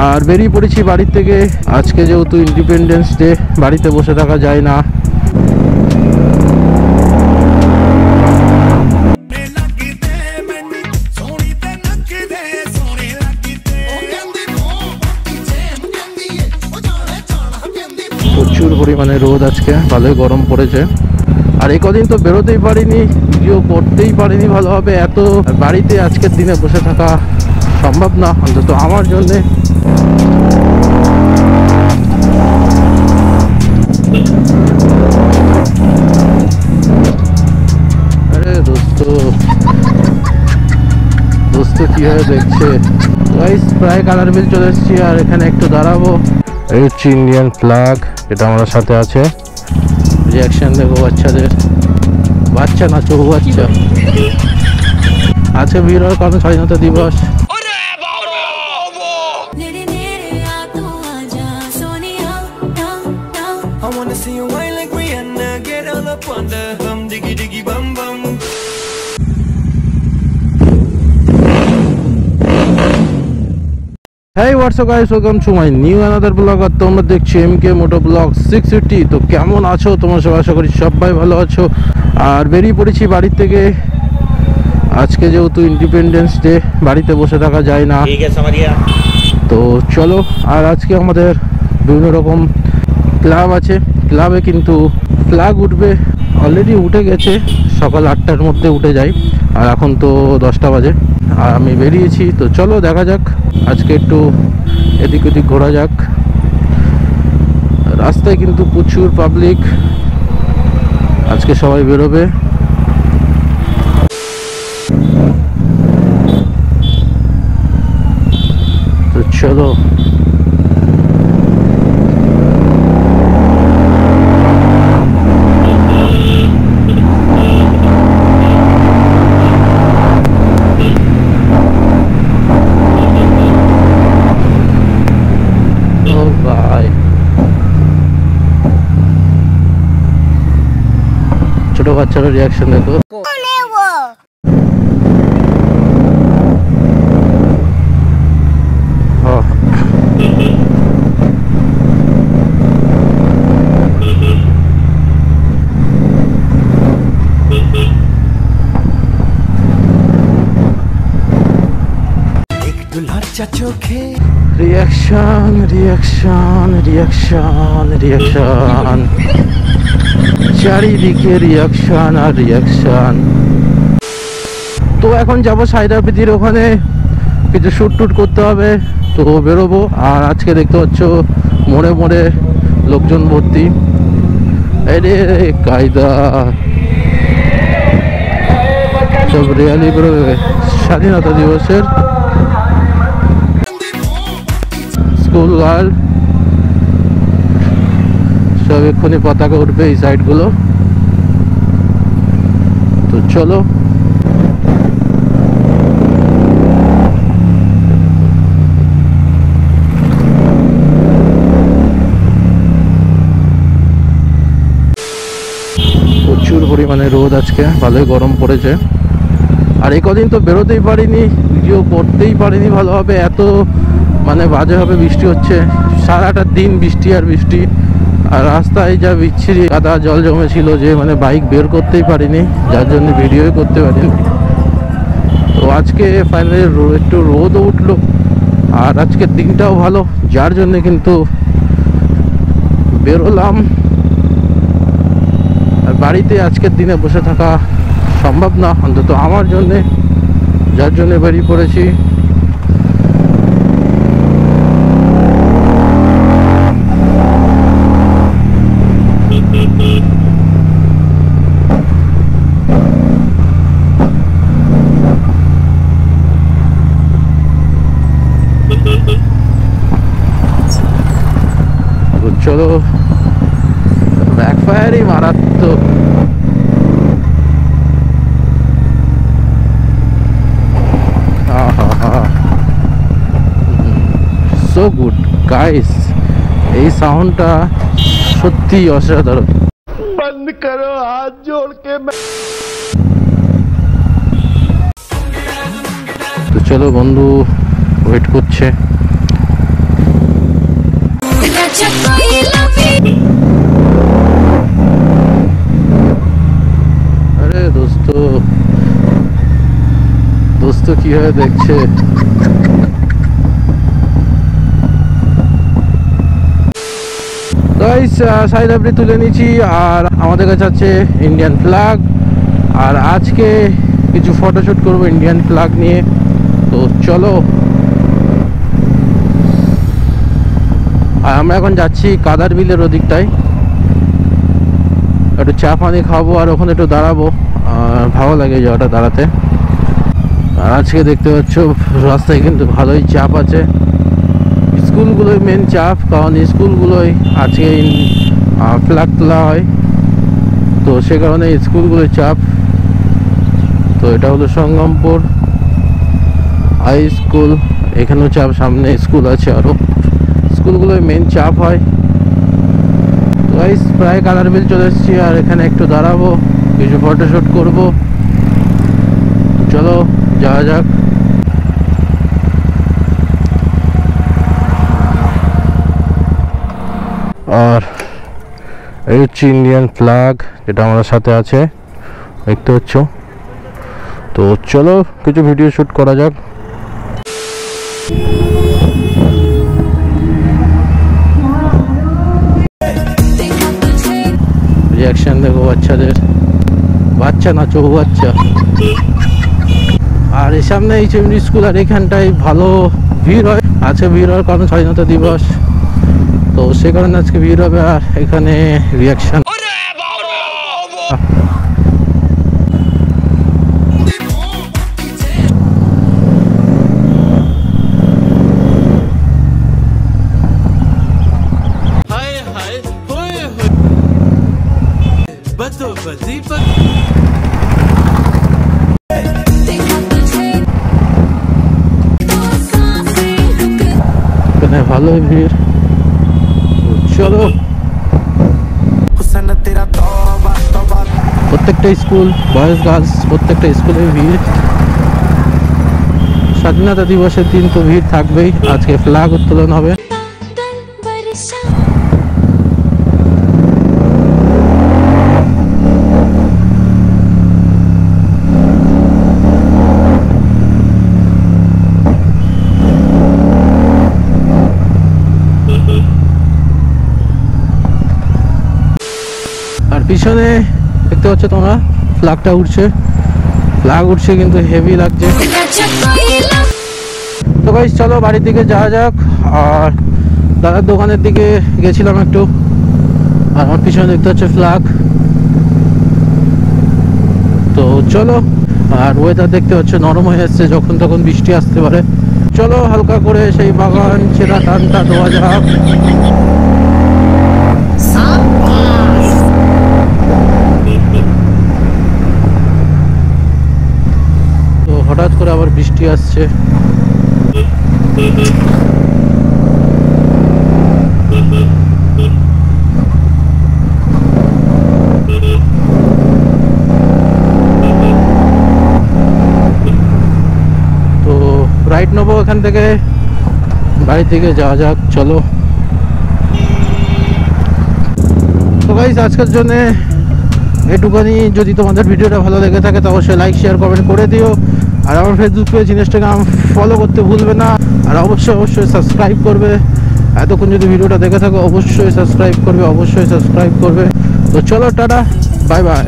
আর বেরিয়ে পড়েছি বাড়ির থেকে। আজকে যেহেতু ইন্ডিপেন্ডেন্স ডে, বাড়িতে বসে থাকা যায় না। প্রচুর পরিমাণে রোদ, আজকে ভালোই গরম পড়েছে। আর এই কদিন তো বেরোতেই পারিনি, ভিডিও করতেই পারিনি ভালোভাবে। এত বাড়িতে আজকের দিনে বসে থাকা সম্ভব না, অন্তত আমার জন্যে। আরে দোস্ত কিভাবে দেখছে। প্রায় কালার মিল চলে এসেছি, আর এখানে একটু দাঁড়াবো। এই হচ্ছে ইন্ডিয়ান ফ্ল্যাগ, এটা আমার সাথে আছে। রিয়াকশন দেখো বাচ্চাদের, বাচ্চা না চৌবাচ্চা আছে। বীর কারণ স্বাধীনতা দিবস। Hey, what's up guys, welcome to my new another vlog। আর তোমরা দেখছো MK Moto Vlog 650। তো কেমন আছো তোমরা সবাই? আশা করি সবাই ভালো আছো। আর বেরিয়ে পড়েছি বাড়ির থেকে। আজকে যেহেতু ইন্ডিপেন্ডেন্স ডে, বাড়িতে বসে থাকা যায় না, তো চলো। আর আজকে আমাদের বিভিন্ন রকম ক্লাব আছে, ক্লাবে কিন্তু ফ্ল্যাগ উঠবে। অলরেডি উঠে গেছে, সকাল 8টার মধ্যে উঠে যায়, আর এখন তো 10টা বাজে। আর আমি বেরিয়েছি, তো চলো দেখা যাক। আজকে একটু এদিক ওদিক ঘোরা যাক। রাস্তায় কিন্তু প্রচুর পাবলিক, আজকে সবাই বেরোবে। তো চলো। ছোট বাচ্চারা রিয়াকশন দেখো। রিয়াকশন রিয়াকশন রিয়াকশন রিয়াকশন, চারিদিকে রিয়াকশন আর রিয়াকশন। তো এখন যাবো সাইদাপিতির ওখানে, কিছু শ্যুট টুট করতে হবে, তো বেরোবো। আর আজকে দেখতে পাচ্ছ মোড়ে মোড়ে লোকজন ভর্তি। আরে কায়দা সব রিয়ালি বেরোবে স্বাধীনতা দিবসের। স্কুল গার্ল সব এক্ষুনি পতাকা উঠবে এই সাইডগুলো। তো চলো। প্রচুর পরিমাণে রোদ, আজকে ভালোই গরম পড়েছে। আর এই কদিন তো বেরোতেই পারিনি, ভিডিও করতেই পারিনি ভালোভাবে। এত মানে বাজেভাবে বৃষ্টি হচ্ছে, সারাটা দিন বৃষ্টি আর বৃষ্টি। আর রাস্তায় যা বিচ্ছিরি কাদা জল জমেছিল যে মানে বাইক বের করতেই পারিনি, যার জন্য ভিডিওই করতে পারিনি। তো আজকে ফাইনালি একটু রোদও উঠলো, আর আজকের দিনটাও ভালো, যার জন্য কিন্তু বেরোলাম। আর বাড়িতে আজকের দিনে বসে থাকা সম্ভব না, অন্তত আমার জন্যে, যার জন্য বেরিয়ে পড়েছি। চলো, ব্যাকফায়ারই মারাত্মক। সো গুড গাইস, এই সাউন্ডটা সত্যি অসাধারণ। বন্ধ করো হাত জোড় কে। তো চলো, বন্ধু ওয়েট করছে। তো কিভাবে দেখছে। গাইস সাইড আপনি তুলে নিয়েছি আর আমাদের কাছে আছে ইন্ডিয়ান ফ্ল্যাগ। আর আজকে কিছু ফটোশুট করব ইন্ডিয়ান ফ্ল্যাগ নিয়ে। তো চলো, আর আমরা এখন যাচ্ছি কাদার বিলের ওদিকটায়, একটু চা পানি খাবো আর ওখানে একটু দাঁড়াবো। ভালো লাগে যাওয়াটা দাঁড়াতে। আর আজকে দেখতে পাচ্ছ রাস্তায় কিন্তু ভালোই চাপ আছে। স্কুলগুলোই মেন চাপ, কারণ স্কুলগুলোই আজকে ফ্ল্যাগ তোলা হয়, তো সে কারণে স্কুলগুলোই চাপ। তো এটা হলো সঙ্গমপুর হাই স্কুল, এখানেও চাপ, সামনে স্কুল আছে, আরও স্কুলগুলোই মেন চাপ হয়। তো গাইস প্রায় কালার বিল চলে এসেছি আর এখানে একটু দাঁড়াবো, কিছু ফটোশুট করব। চলো যাওয়া যাক। আর এই হচ্ছে ইন্ডিয়ান ফ্ল্যাগ, যেটা আমাদের সাথে আছে, দেখতে পাচ্ছ। তো চলো কিছু ভিডিও শ্যুট করা যাক। রিয়াকশন দেখো বাচ্চাদের, বাচ্চা না চৌবাচ্চা। আর এর সামনে HMD স্কুল, আর এখানটায় ভালো ভিড় হয়। আজকে ভিড় হওয়ার কারণ স্বাধীনতা দিবস, তো সে কারণে আজকে ভিড় হবে। আর এখানে রিয়াকশন ভালোই ভিড়। চলো, প্রত্যেকটা স্কুল, বয়েজ গার্লস প্রত্যেকটা স্কুলে ভিড়। স্বাধীনতা দিবসের দিন তো ভিড় থাকবেই। আজকে ফ্ল্যাগ উত্তোলন হবে। আর পিছনে দেখতে পাচ্ছ তোমরা ফ্ল্যাগটা উঠছে, ফ্ল্যাগ উঠছে কিন্তু হেভি লাগছে। তো গাইস চলো বাড়ির দিকে যাওয়া যাক। আর দাদার দোকানের দিকে গেছিলাম একটু, আর আমার পিছনে দেখতে হচ্ছে ফ্ল্যাগ। তো চলো, আর ওয়েদার দেখতে হচ্ছে নরম হয়ে যাচ্ছে, যখন তখন বৃষ্টি আসতে পারে। চলো হালকা করে সেই বাগান ছেঁড়া টানটা দেওয়া যাক। তো হঠাৎ করে আবার বৃষ্টি আসছে। তো রাইট নেবো এখান থেকে, বাড়ির দিকে যাওয়া যাক। চলো। তো গাইস আজকের জন্য এটুকুনি। যদি তোমাদের ভিডিওটা ভালো লেগে থাকে তো অবশ্যই লাইক শেয়ার কমেন্ট করে দিও। আর আমার ফেসবুক পেজ ইনস্টাগ্রাম ফলো করতে ভুলবে না। আর অবশ্যই সাবস্ক্রাইব করবে। এতক্ষণ যদি ভিডিওটা দেখে থাকো অবশ্যই সাবস্ক্রাইব করবে, অবশ্যই সাবস্ক্রাইব করবে। তো চলো টাটা, বাই বাই।